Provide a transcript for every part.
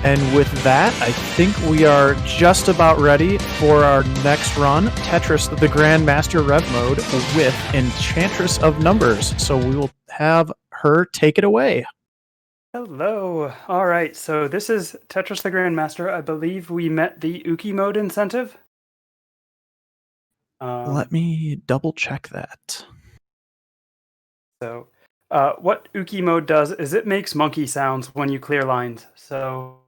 And with that, I think we are just about ready for our next run, Tetris the Grandmaster Rev Mode with Enchantress of Numbers. So we will have her take it away. Hello. All right, so this is Tetris the Grandmaster. I believe we met the Uki mode incentive. Let me double check that. So what Uki mode does is it makes monkey sounds when you clear lines. So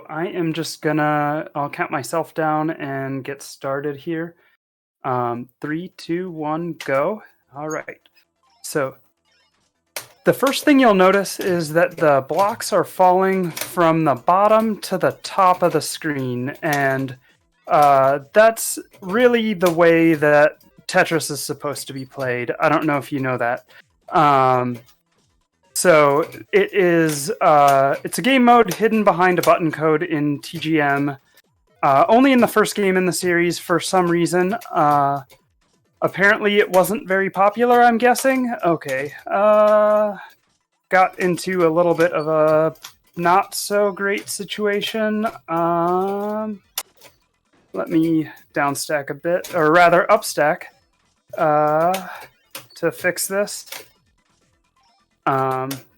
I am just I'll count myself down and get started here. 3, 2, 1, go. All right. So the first thing you'll notice is that the blocks are falling from the bottom to the top of the screen, and that's really the way that Tetris is supposed to be played. I don't know if you know that. So it is it's a game mode hidden behind a button code in TGM. Only in the first game in the series for some reason. Apparently it wasn't very popular, I'm guessing. Okay. Got into a little bit of a not so great situation. Let me downstack a bit, or rather upstack, to fix this.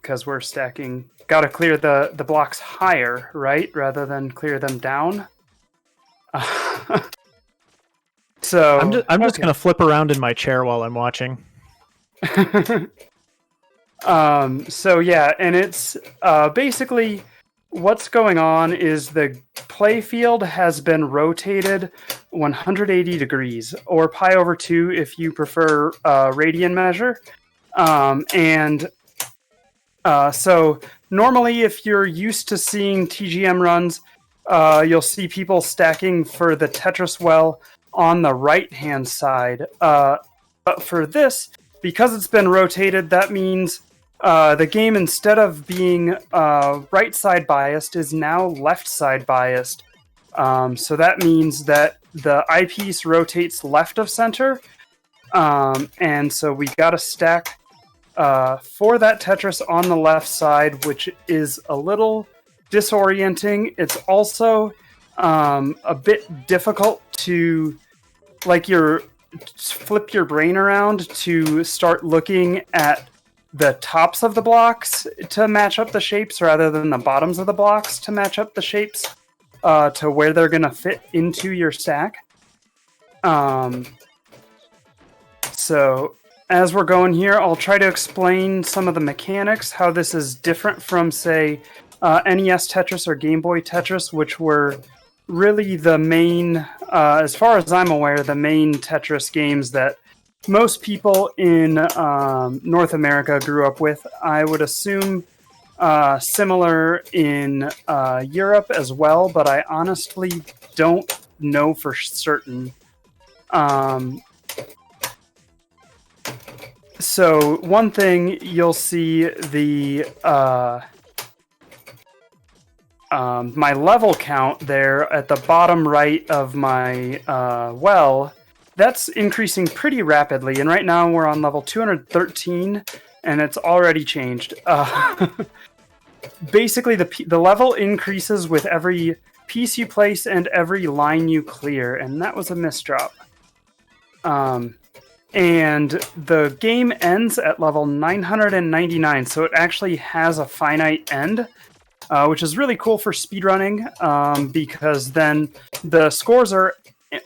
Because we're stacking. Gotta clear the blocks higher, right? Rather than clear them down. So I'm just gonna flip around in my chair while I'm watching. So yeah, and it's basically what's going on is the play field has been rotated 180 degrees, or pi over 2 if you prefer radian measure. So normally if you're used to seeing TGM runs, you'll see people stacking for the Tetris well on the right-hand side. But for this, because it's been rotated, that means the game, instead of being right side biased, is now left side biased. So that means that the eyepiece rotates left of center. And so we got to stack for that Tetris on the left side, which is a little disorienting. It's also a bit difficult to, flip your brain around to start looking at the tops of the blocks to match up the shapes rather than the bottoms of the blocks to match up the shapes to where they're going to fit into your stack. So as we're going here, I'll try to explain some of the mechanics, how this is different from, say, NES Tetris or Game Boy Tetris, which were really the main, as far as I'm aware, the main Tetris games that most people in North America grew up with. I would assume similar in Europe as well, but I honestly don't know for certain. So one thing you'll see my level count there at the bottom right of my well, that's increasing pretty rapidly, and right now we're on level 213, and it's already changed. Basically, the level increases with every piece you place and every line you clear, and that was a misdrop. And the game ends at level 999, so it actually has a finite end, which is really cool for speedrunning, because then the scores are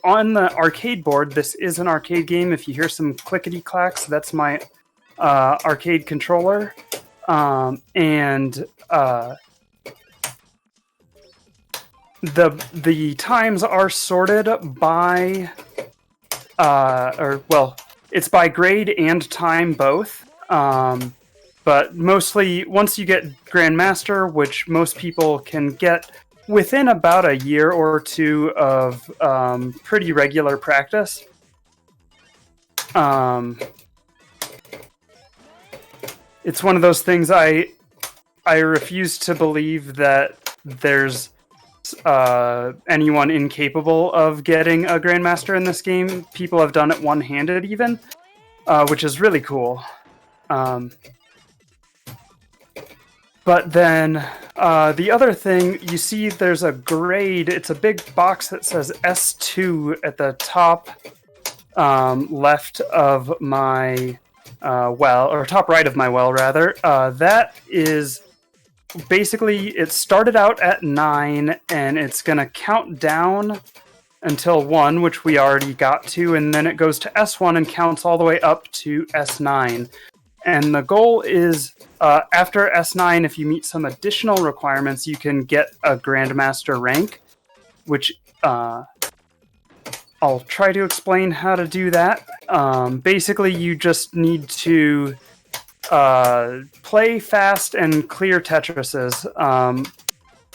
on the arcade board. This is an arcade game. If you hear some clickety-clacks, that's my arcade controller. The times are sorted by... it's by grade and time both. But mostly, once you get Grandmaster, which most people can get within about a year or two of pretty regular practice, It's one of those things I refuse to believe that there's anyone incapable of getting a Grandmaster in this game. People have done it one-handed even, which is really cool. But then the other thing, you see there's a grade. It's a big box that says S2 at the top left of my well, or top right of my well, rather. That is basically, it started out at 9, and it's going to count down until 1, which we already got to, and then it goes to S1 and counts all the way up to S9. And the goal is, after S9, if you meet some additional requirements, you can get a Grandmaster rank, which I'll try to explain how to do that. Basically, you just need to play fast and clear Tetrises.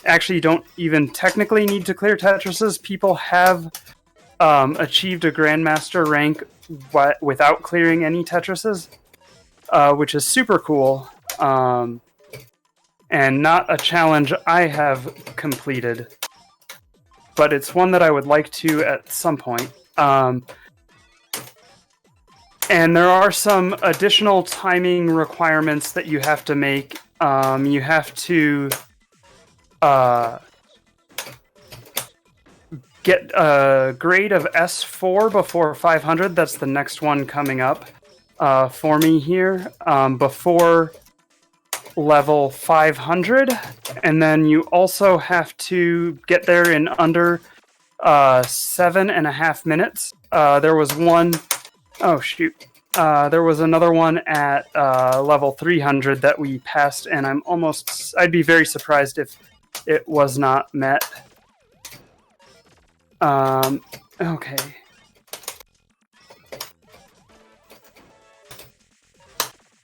Actually, you don't even technically need to clear Tetrises. People have achieved a Grandmaster rank without clearing any Tetrises. Which is super cool, and not a challenge I have completed, but it's one that I would like to at some point. And there are some additional timing requirements that you have to make. You have to get a grade of S4 before 500. That's the next one coming up. For me here, before level 500, and then you also have to get there in under 7.5 minutes. There was one, there was another one at level 300 that we passed, and I'd be very surprised if it was not met. Okay.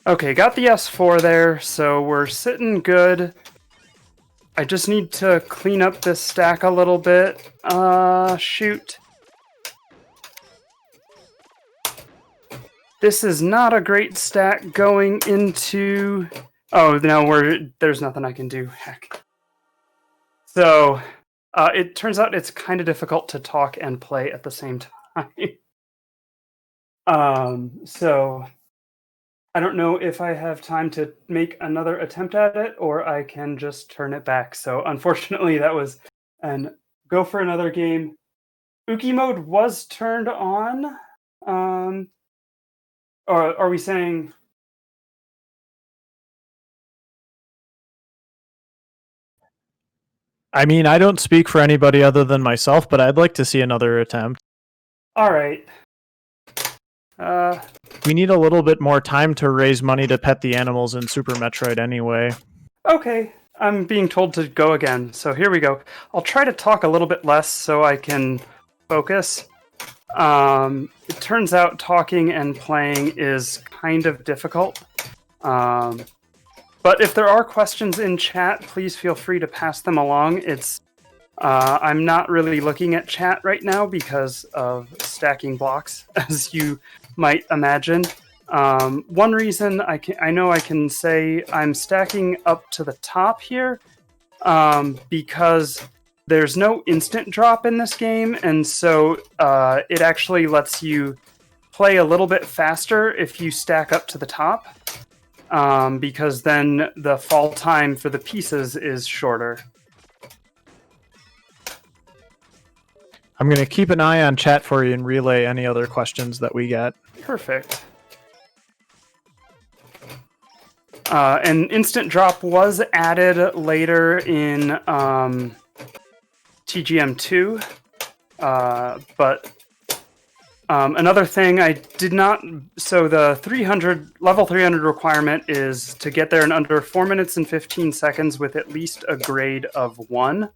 Okay, got the S4 there, so we're sitting good. I just need to clean up this stack a little bit. Shoot. This is not a great stack going into... Oh, no, there's nothing I can do. Heck. So, it turns out it's kind of difficult to talk and play at the same time. So... I don't know if I have time to make another attempt at it, or I can just turn it back. So unfortunately, that was an go for another game. Uki mode was turned on. Or are we saying... I mean, I don't speak for anybody other than myself, but I'd like to see another attempt. All right. We need a little bit more time to raise money to pet the animals in Super Metroid anyway. Okay, I'm being told to go again, so here we go. I'll try to talk a little bit less so I can focus. It turns out talking and playing is kind of difficult. But if there are questions in chat, please feel free to pass them along. I'm not really looking at chat right now because of stacking blocks, as you might imagine. One reason I know I can say I'm stacking up to the top here because there's no instant drop in this game, and so it actually lets you play a little bit faster if you stack up to the top, because then the fall time for the pieces is shorter. I'm going to keep an eye on chat for you and relay any other questions that we get. Perfect. And instant drop was added later in TGM2, but another thing I did not... So the level 300 requirement is to get there in under 4 minutes and 15 seconds with at least a grade of 1.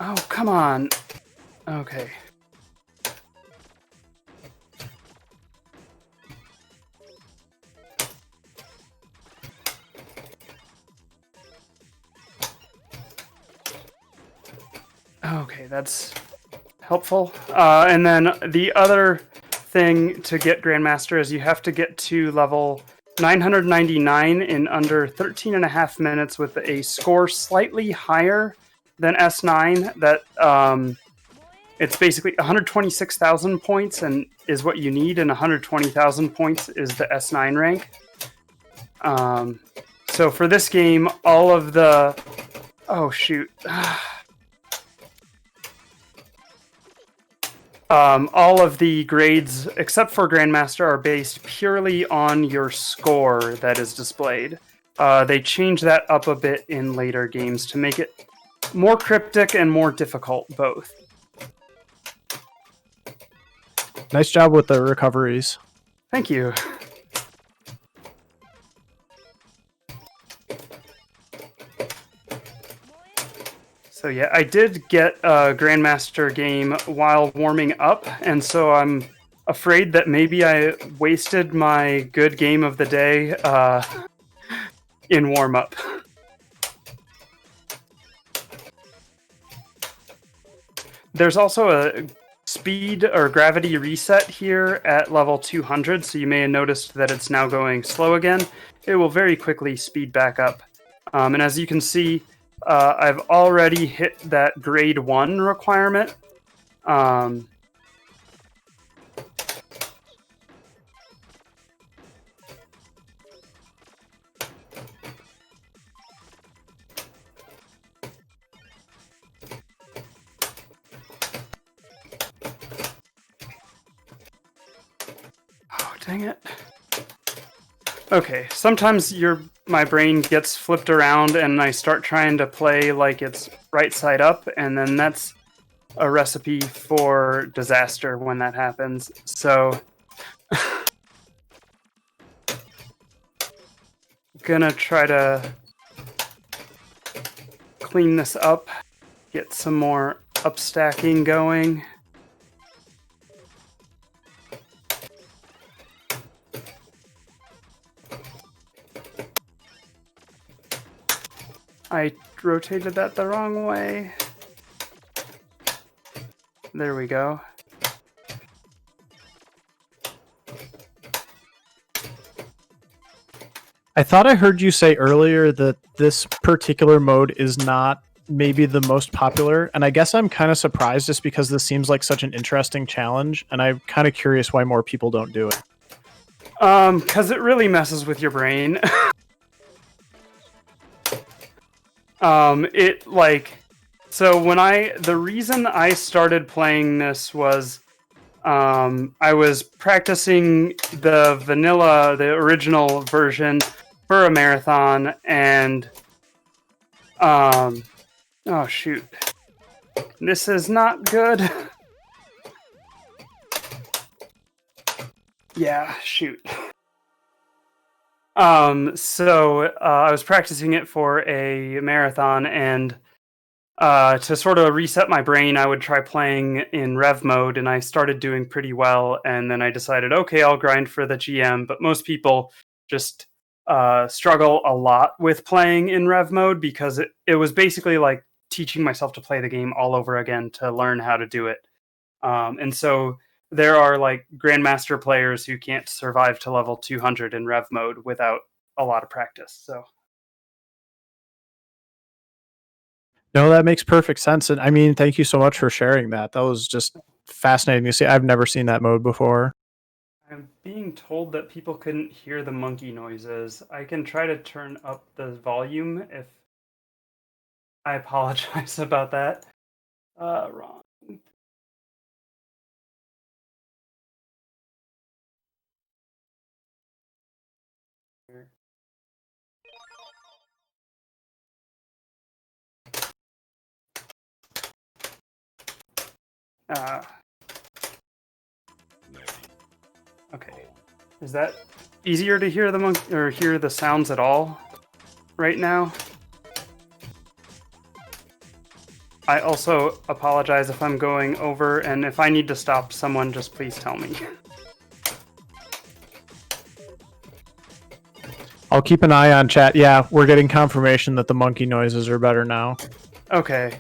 Oh, come on. Okay. Okay, that's helpful. And then the other thing to get Grandmaster is you have to get to level 999 in under 13 and a half minutes with a score slightly higher than S9. That it's basically 126,000 points and is what you need, and 120,000 points is the S9 rank. So for this game, all of the... Oh, shoot. All of the grades, except for Grandmaster, are based purely on your score that is displayed. They change that up a bit in later games to make it more cryptic and more difficult, both. Nice job with the recoveries. Thank you. So yeah, I did get a Grandmaster game while warming up, and so I'm afraid that maybe I wasted my good game of the day in warm-up. There's also a speed or gravity reset here at level 200, so you may have noticed that it's now going slow again. It will very quickly speed back up. And as you can see, I've already hit that grade 1 requirement. Oh, dang it. Okay, sometimes my brain gets flipped around and I start trying to play like it's right side up, and then that's a recipe for disaster when that happens. So gonna try to clean this up, get some more upstacking going. I rotated that the wrong way. There we go. I thought I heard you say earlier that this particular mode is not maybe the most popular, and I guess I'm kind of surprised just because this seems like such an interesting challenge, and I'm kind of curious why more people don't do it. Because it really messes with your brain. The reason I started playing this was, I was practicing the original version for a marathon, and, oh shoot. This is not good. Yeah, shoot. I was practicing it for a marathon, and to sort of reset my brain, I would try playing in rev mode, and I started doing pretty well, and then I decided, okay, I'll grind for the GM, but most people just struggle a lot with playing in rev mode because it was basically like teaching myself to play the game all over again to learn how to do it. And so there are like Grandmaster players who can't survive to level 200 in rev mode without a lot of practice. So No, that makes perfect sense. And I mean, thank you so much for sharing that. That was just fascinating to see. I've never seen that mode before. I'm being told that people couldn't hear the monkey noises. I can try to turn up the volume if... I apologize about that. Wrong. Okay. Is that easier to hear hear the sounds at all right now? I also apologize if I'm going over, and if I need to stop someone, just please tell me. I'll keep an eye on chat. Yeah, we're getting confirmation that the monkey noises are better now. Okay.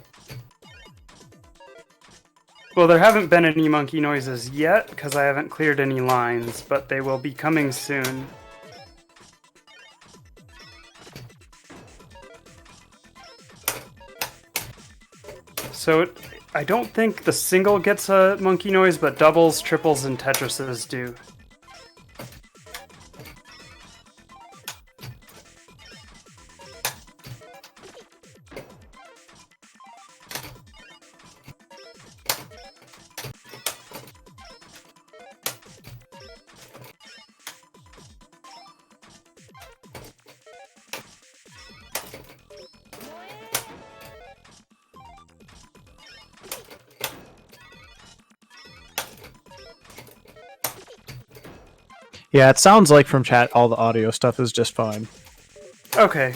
Well, there haven't been any monkey noises yet because I haven't cleared any lines, but they will be coming soon. So I don't think the single gets a monkey noise, but doubles, triples, and Tetrises do. Yeah, it sounds like from chat all the audio stuff is just fine. Okay.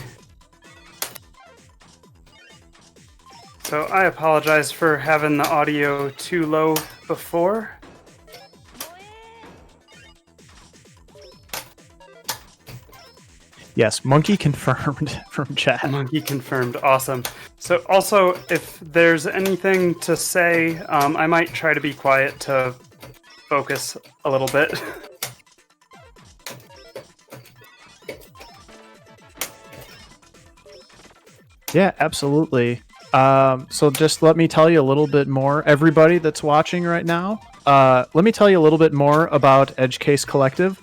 So I apologize for having the audio too low before. Yes, monkey confirmed from chat. Monkey confirmed. Awesome. So also, if there's anything to say, I might try to be quiet to focus a little bit. Yeah, absolutely. So just let me tell you a little bit more, everybody that's watching right now. Let me tell you a little bit more about Edge Case Collective.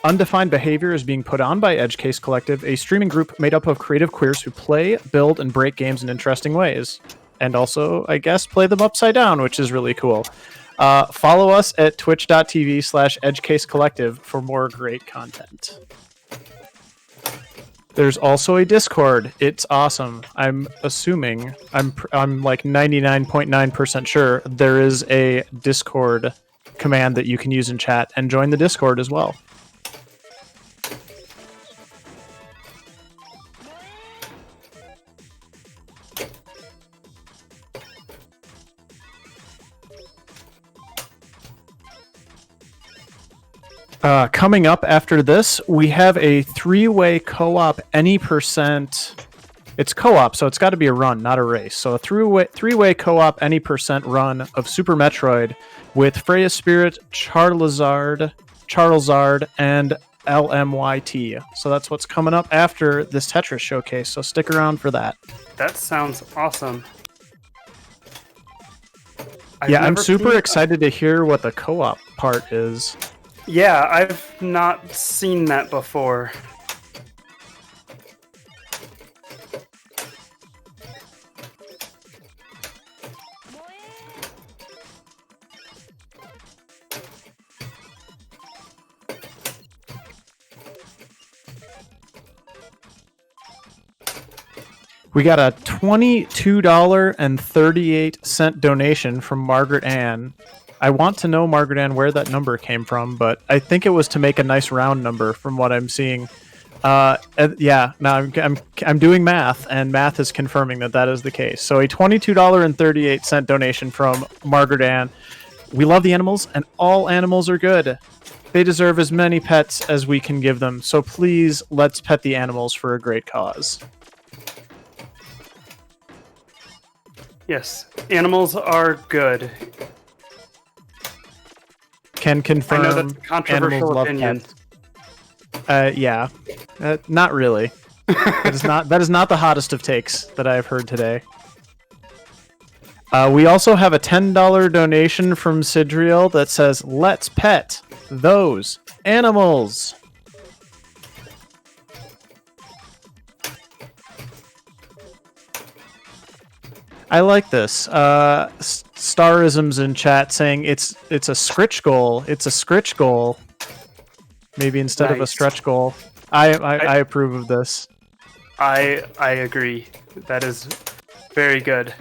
Undefined Behavior is being put on by Edge Case Collective, a streaming group made up of creative queers who play, build, and break games in interesting ways. And also, I guess, play them upside down, which is really cool. Follow us at twitch.tv/EdgeCaseCollective for more great content. There's also a Discord. It's awesome. I'm assuming, I'm like 99.9% sure there is a Discord command that you can use in chat and join the Discord as well. Coming up after this, we have a three-way co-op any percent. It's co-op, so it's got to be a run, not a race. So a three-way co-op any percent run of Super Metroid with Freya Spirit, Charizard, and LMYT. So that's what's coming up after this Tetris showcase. So stick around for that. That sounds awesome. I'm super excited to hear what the co-op part is. Yeah, I've not seen that before. We got a $22.38 donation from Margaret Ann. I want to know, Margaret Ann, where that number came from, but I think it was to make a nice round number from what I'm seeing. Yeah, now I'm doing math, and math is confirming that that is the case. So a $22.38 donation from Margaret Ann. We love the animals, and all animals are good. They deserve as many pets as we can give them, so please let's pet the animals for a great cause. Yes, animals are good. Can confirm. I know that's a controversial opinion. Yeah, not really. That is not the hottest of takes that I have heard today. We also have a $10 donation from Sidriel that says, "Let's pet those animals." I like this. Starisms in chat saying it's a scritch goal. It's a scritch goal. Maybe instead of a stretch goal. I approve of this. I agree. That is very good.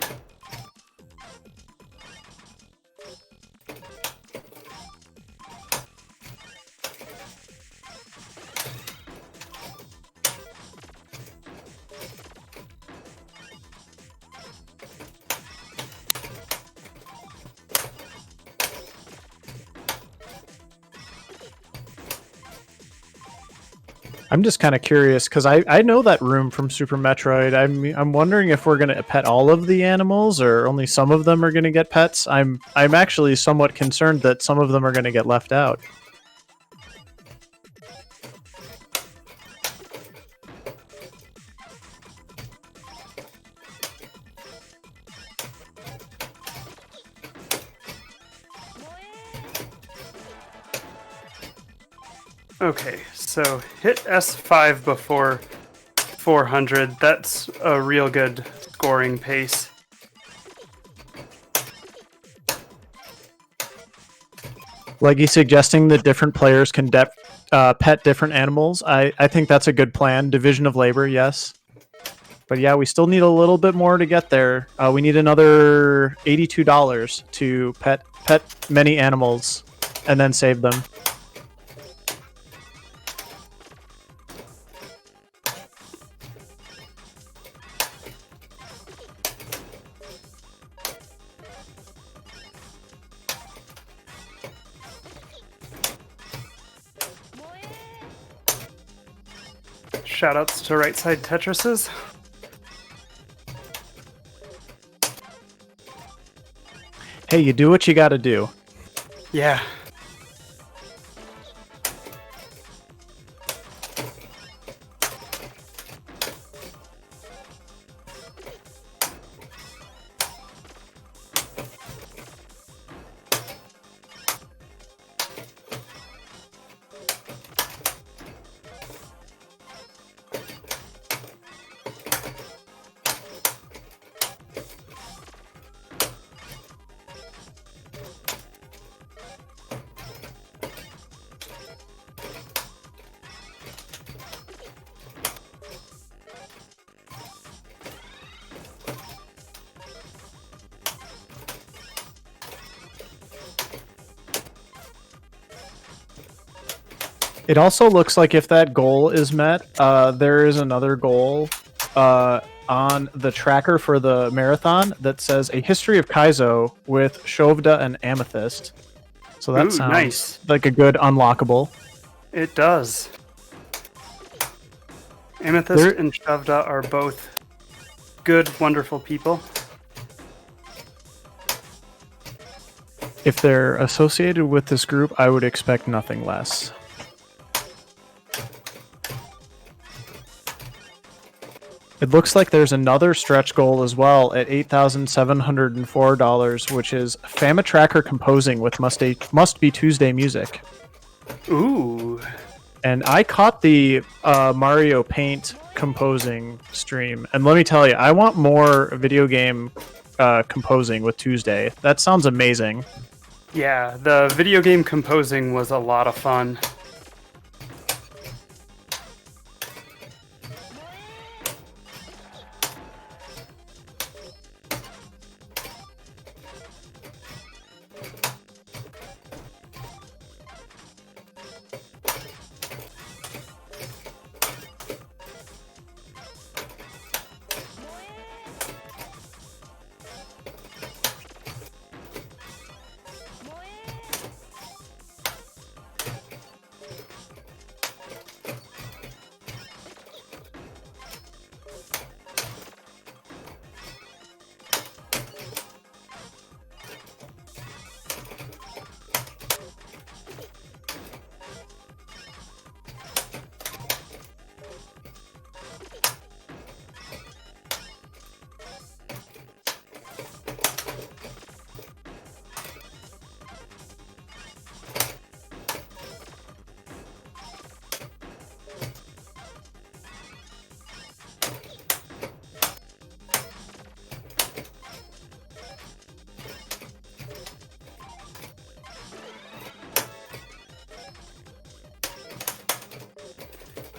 I'm just kind of curious because I know that room from Super Metroid. I'm wondering if we're gonna pet all of the animals or only some of them are gonna get pets. I'm actually somewhat concerned that some of them are gonna get left out. Okay, so hit S5 before 400. That's a real good scoring pace. Leggy suggesting that different players can pet different animals. I think that's a good plan. Division of labor, yes. But yeah, we still need a little bit more to get there. We need another $82 to pet many animals and then save them. Shoutouts to right side Tetrises. Hey, you do what you gotta do. Yeah. It also looks like if that goal is met, there is another goal on the tracker for the marathon that says a history of Kaizo with Shovda and Amethyst. So that sounds nice. like a good unlockable. It does. Amethyst and Shovda are both good, wonderful people. If they're associated with this group, I would expect nothing less. It looks like there's another stretch goal as well at $8,704, which is Fama Tracker composing with Must Be Tuesday music. Ooh. And I caught the Mario Paint composing stream, and let me tell you, I want more video game composing with Tuesday. That sounds amazing. Yeah, the video game composing was a lot of fun.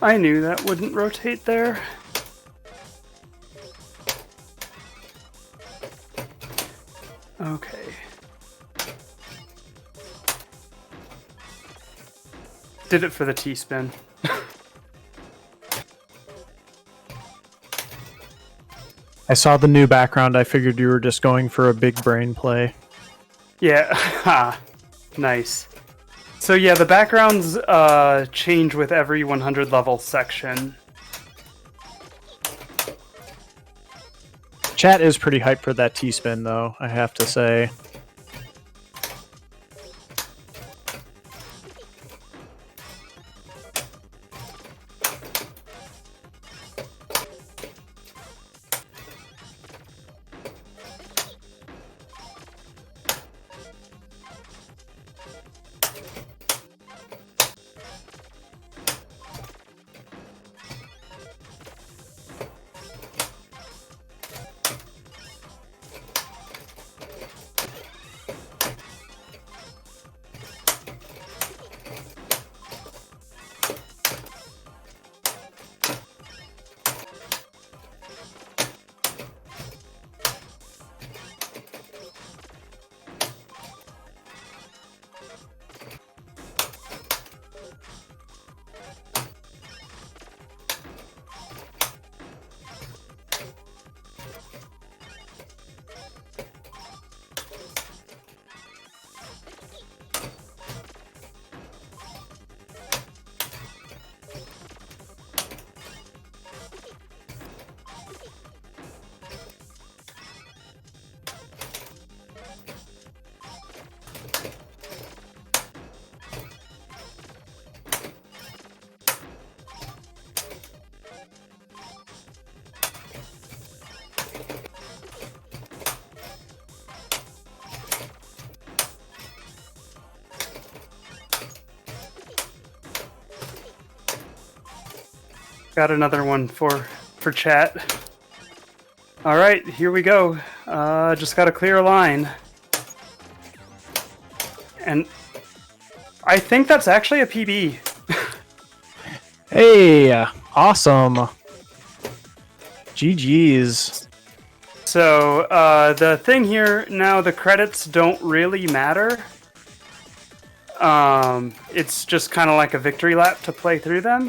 I knew that wouldn't rotate there. Okay. Did it for the T-spin. I saw the new background. I figured you were just going for a big brain play. Yeah. Ha. Nice. So yeah, the backgrounds change with every 100 level section. Chat is pretty hyped for that T-spin, though, I have to say. Got another one for chat. All right, here we go. Just got to clear a line. And I think that's actually a PB. Hey, awesome. GG's. So the thing here now, the credits don't really matter. It's just kind of like a victory lap to play through them.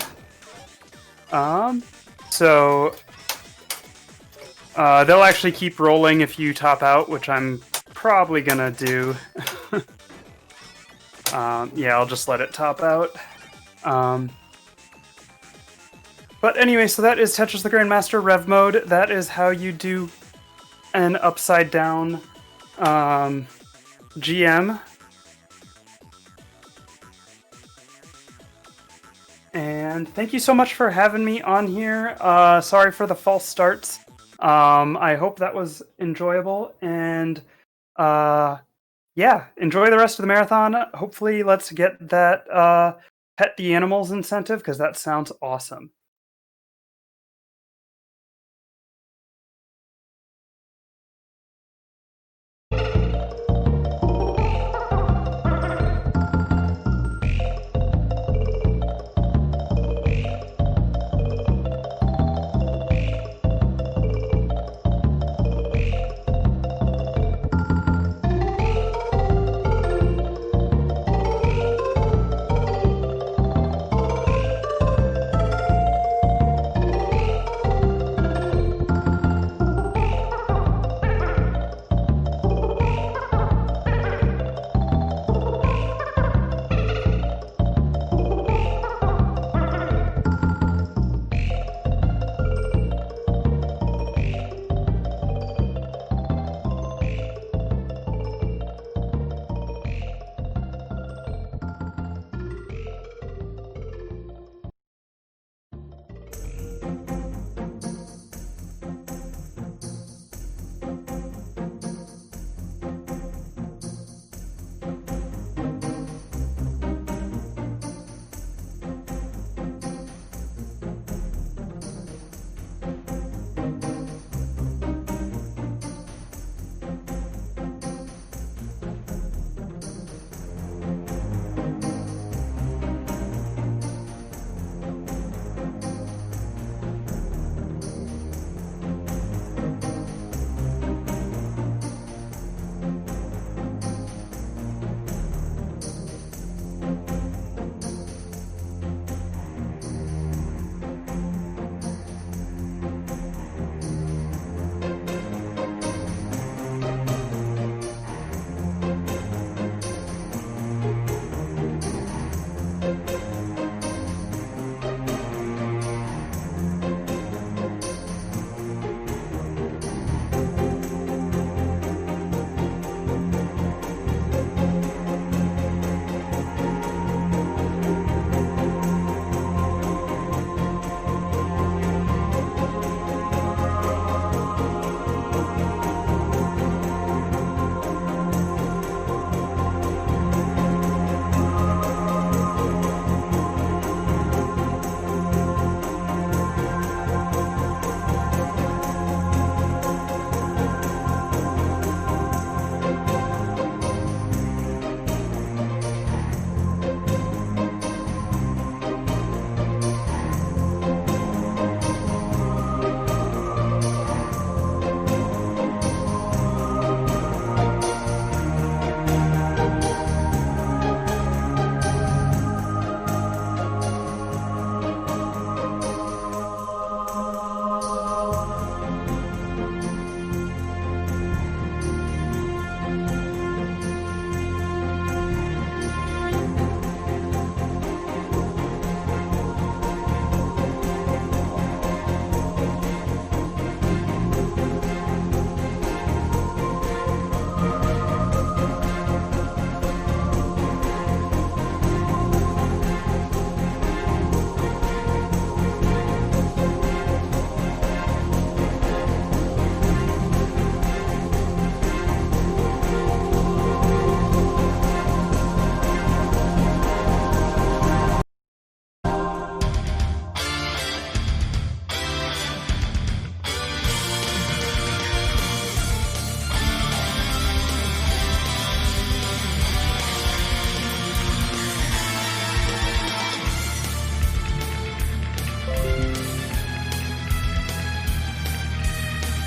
So they'll actually keep rolling if you top out, which I'm probably gonna do. Yeah, I'll just let it top out. But anyway, so that is Tetris the Grandmaster Rev Mode. That is how you do an upside down GM. And thank you so much for having me on here. Sorry for the false starts. I hope that was enjoyable. And yeah, enjoy the rest of the marathon. Hopefully, let's get that Pet the Animals incentive, because that sounds awesome.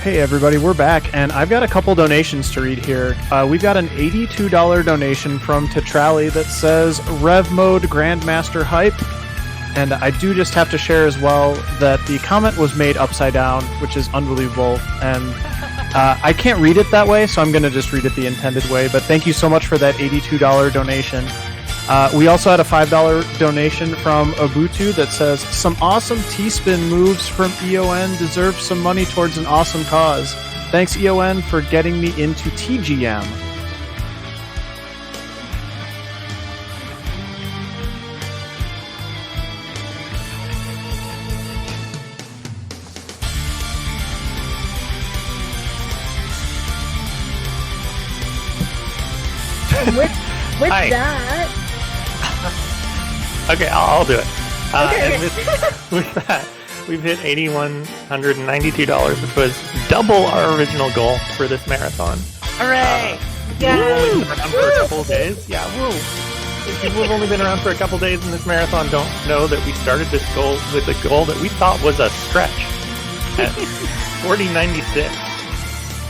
Hey everybody, we're back, and I've got a couple donations to read here. We've got an $82 donation from Tetrali that says Rev Mode Grandmaster Hype, and I do just have to share as well that the comment was made upside down, which is unbelievable, and I can't read it that way, so I'm going to just read it the intended way, but thank you so much for that $82 donation. We also had a $5 donation from Ubuntu that says, some awesome T-spin moves from EON deserve some money towards an awesome cause. Thanks, EON, for getting me into TGM. With Hi. that, Okay, I'll do it. Okay. And with that, we've hit $8,192, which was double our original goal for this marathon. Hooray! We've only been around for a couple of days. Yeah, woo! People who've only been around for a couple of days in this marathon don't know that we started this goal with a goal that we thought was a stretch at 4096.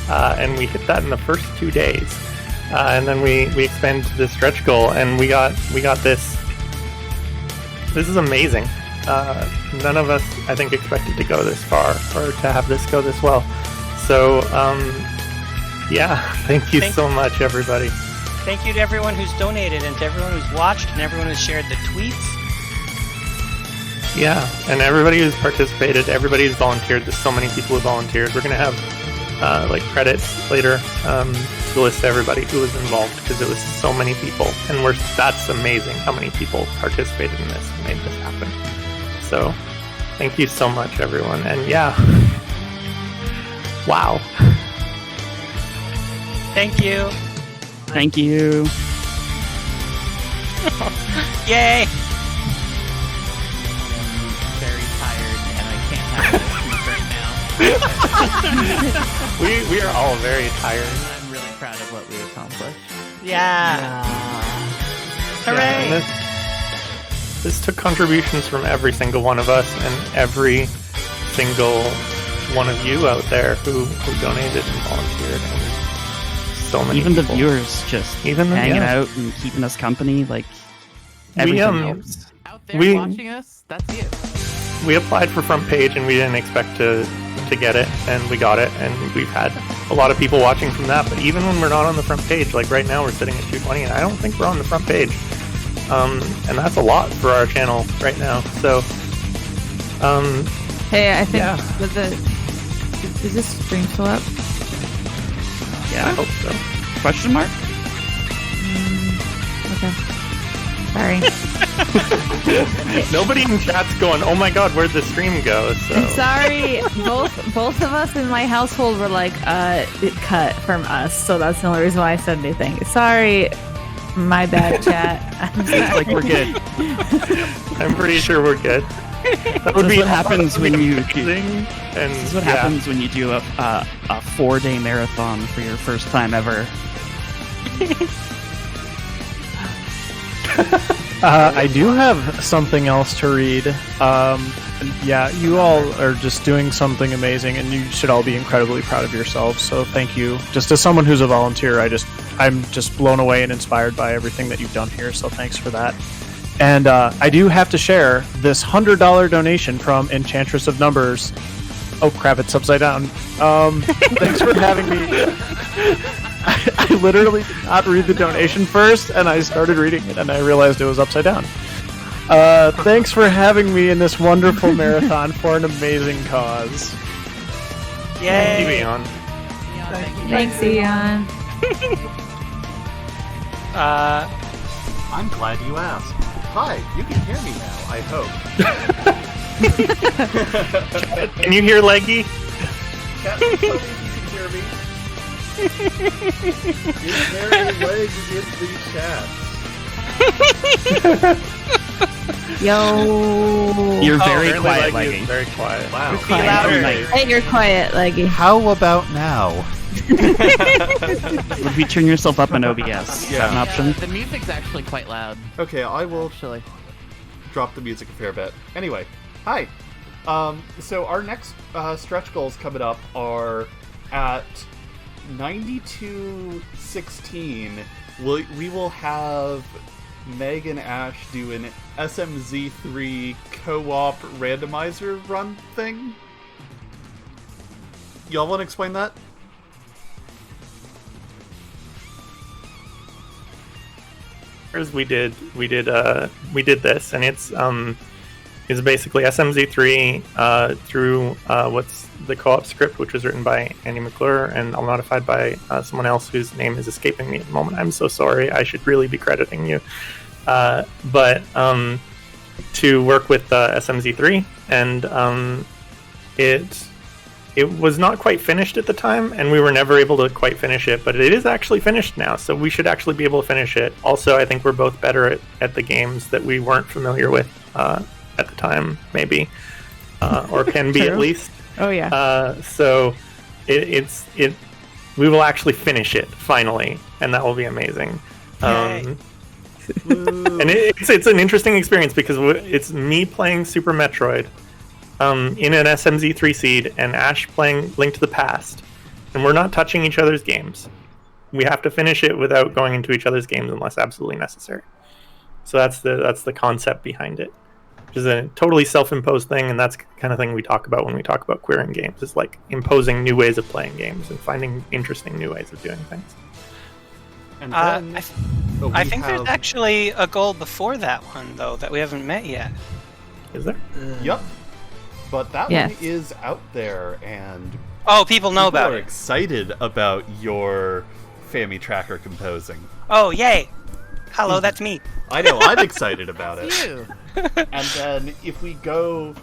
And we hit that in the first 2 days. And then we expanded to this stretch goal, and we got this. This is amazing. None of us, I think, expected to go this far or to have this go this well. So, yeah, thank you so much, everybody. Thank you to everyone who's donated, and to everyone who's watched, and everyone who's shared the tweets. Yeah, and everybody who's participated, everybody who's volunteered. There's so many people who volunteered. We're going to have credits later to list everybody who was involved, because it was so many people, and that's amazing how many people participated in this and made this happen. So thank you so much, everyone. And yeah, wow. Thank you. Thank you. Yay! Very tired, and I can't have this right now. We are all very tired. I'm really proud of what we accomplished. Yeah! Hooray! Yeah, and this took contributions from every single one of us and every single one of you out there who donated and volunteered. And so many Even people. the viewers just hanging out and keeping us company, like everything helps. Out there We- watching us, that's you. We applied for front page and we didn't expect to get it, and we got it, and we've had a lot of people watching from that. But even when we're not on the front page, like right now we're sitting at 220, and I don't think we're on the front page, and that's a lot for our channel right now. So hey, I think Yeah. is this stream still up? I Yeah? hope so. Question mark? Okay. Sorry. Nobody in chat's going, oh my god, where'd the stream go? So I'm sorry. Both of us in my household were like, it cut from us, so that's the only reason why I said anything. Sorry, my bad, chat. I'm sorry. Like we're good. I'm pretty sure we're good. That would This is be what happens when you amazing. And This is what happens when you do a 4-day marathon for your first time ever. I do have something else to read. Yeah, you all are just doing something amazing, and you should all be incredibly proud of yourselves. So thank you. Just as someone who's a volunteer, I'm just blown away and inspired by everything that you've done here. So thanks for that. And I do have to share this $100 donation from Enchantress of Numbers. Oh crap! It's upside down. Thanks for having me. I literally did not read the donation first, and I started reading it, and I realized it was upside down. Thanks for having me in this wonderful marathon for an amazing cause. Thank you, Yay! Eon. Thanks, Ian. I'm glad you asked. Hi, you can hear me now, I hope. Can you hear Leggy? Chat, tell me if you can hear me. Is there a leg in the chat? Yo. You're very apparently quiet, Leggy Leggy. is very quiet. Wow. Be louder. Hey, you're quiet, Leggy. How about now? Would we turn yourself up in OBS? Is that an option? The music's actually quite loud, Okay, I will actually. drop the music a fair bit. Anyway, hi. So our next stretch goals coming up are at 9216, we will have Meg and Ash do an SMZ3 co-op randomizer run thing. Y'all want to explain that? We did this, and it's basically SMZ3 through what's the co-op script, which was written by Andy McClure and modified by someone else whose name is escaping me at the moment. I'm so sorry. I should really be crediting you. But to work with SMZ3, and it was not quite finished at the time, and we were never able to quite finish it, but it is actually finished now, so we should actually be able to finish it. Also, I think we're both better at the games that we weren't familiar with at the time, maybe, or can be at least. Oh yeah. So we will actually finish it finally, and that will be amazing. And it's an interesting experience because it's me playing Super Metroid in an SMZ3 seed, and Ash playing Link to the Past, and we're not touching each other's games. We have to finish it without going into each other's games unless absolutely necessary. So that's the concept behind it, which is a totally self-imposed thing, and that's the kind of thing we talk about when we talk about queer in games. Is like imposing new ways of playing games and finding interesting new ways of doing things. And then, I think there's actually a goal before that one, though, that we haven't met yet. Is there? Yep. But that Yes. one is out there, and People know about are it. excited about your Family Tracker composing. Oh, yay! Hello, that's me. I know, I'm excited about it. You. And then if we go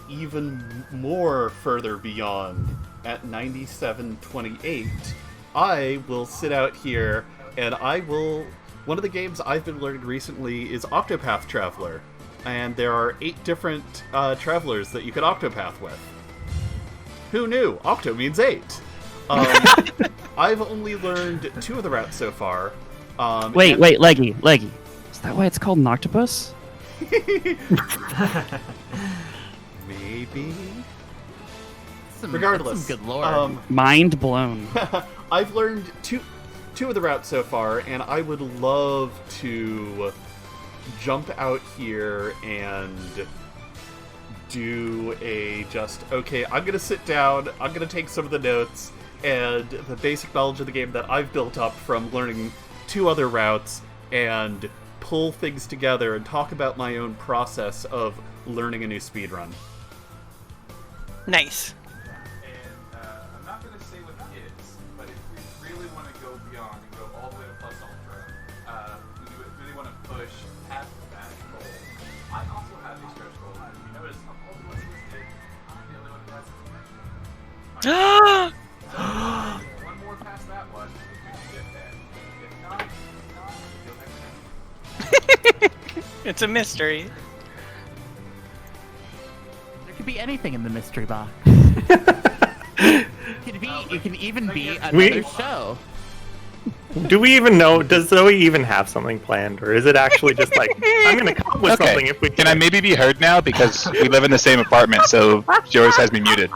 even more further beyond at 9728, I will sit out here and one of the games I've been learning recently is Octopath Traveler. And there are 8 different travelers that you can Octopath with. Who knew? Octo means 8. I've only learned 2 of the routes so far. Wait, Leggy. Is that why it's called an octopus? Maybe. Some, Regardless, some good lore. Mind blown. I've learned two of the routes so far, and I would love to jump out here and do okay, I'm gonna sit down, I'm gonna take some of the notes and the basic knowledge of the game that I've built up from learning 2 other routes and pull things together and talk about my own process of learning a new speedrun. Nice. And I'm not going to say what it is, but if we really want to go beyond and go all the way to plus ultra, we really want to push past that goal. I also have a stretch goal. You notice of all the ones listed, I'm the only one who has it. So one more past that one, if we can get there. If not, you'll never know. It's a mystery. There could be anything in the mystery box. It can even be another show. Do we even know? Does Zoe even have something planned, or is it actually just like I'm going to come up with something if we Can I maybe be heard now because we live in the same apartment, so she always has me muted.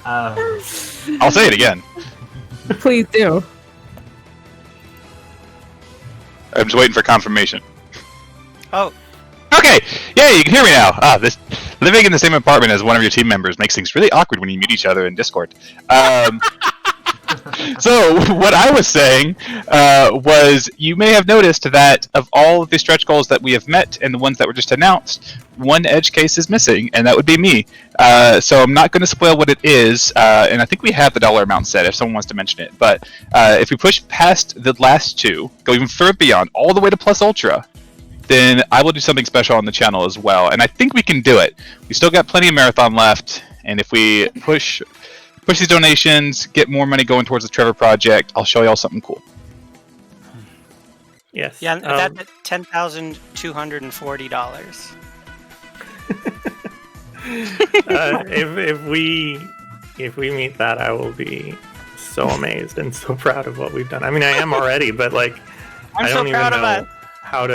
I'll say it again. Please do. I'm just waiting for confirmation. Oh. Okay, yeah, you can hear me now. This living in the same apartment as one of your team members makes things really awkward when you mute each other in Discord. So what I was saying was you may have noticed that of all of the stretch goals that we have met and the ones that were just announced, one edge case is missing, and that would be me. So I'm not going to spoil what it is, and I think we have the dollar amount set if someone wants to mention it. But if we push past the last 2, go even further beyond, all the way to plus ultra, then I will do something special on the channel as well. And I think we can do it. We still got plenty of marathon left, and if we push these donations, get more money going towards the Trevor Project, I'll show y'all something cool. Yes. Yeah, that's at $10,240. If we meet that, I will be so amazed and so proud of what we've done. I mean, I am already, but like, I don't even know how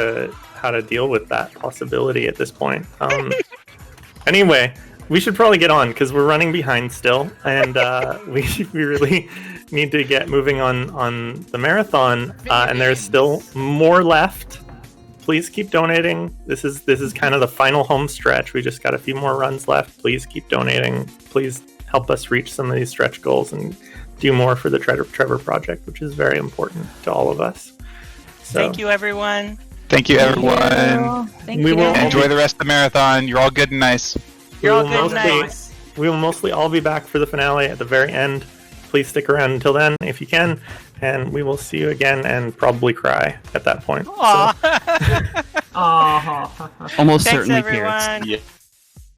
to deal with that possibility at this point. Anyway, we should probably get on because we're running behind still, and we really need to get moving on the marathon. And there's still more left. Please keep donating. This is kind of the final home stretch. We just got a few more runs left. Please keep donating. Please help us reach some of these stretch goals and do more for the Trevor Project, which is very important to all of us. So, Thank you, everyone. Thank you, everyone. Thank We you. will Enjoy the rest of the marathon. You're all good and nice. You're all We good will nights. We will mostly all be back for the finale at the very end. Please stick around until then if you can, and we will see you again and probably cry at that point. So, Aw. Almost Thanks, certainly everyone. Pierce. Yeah.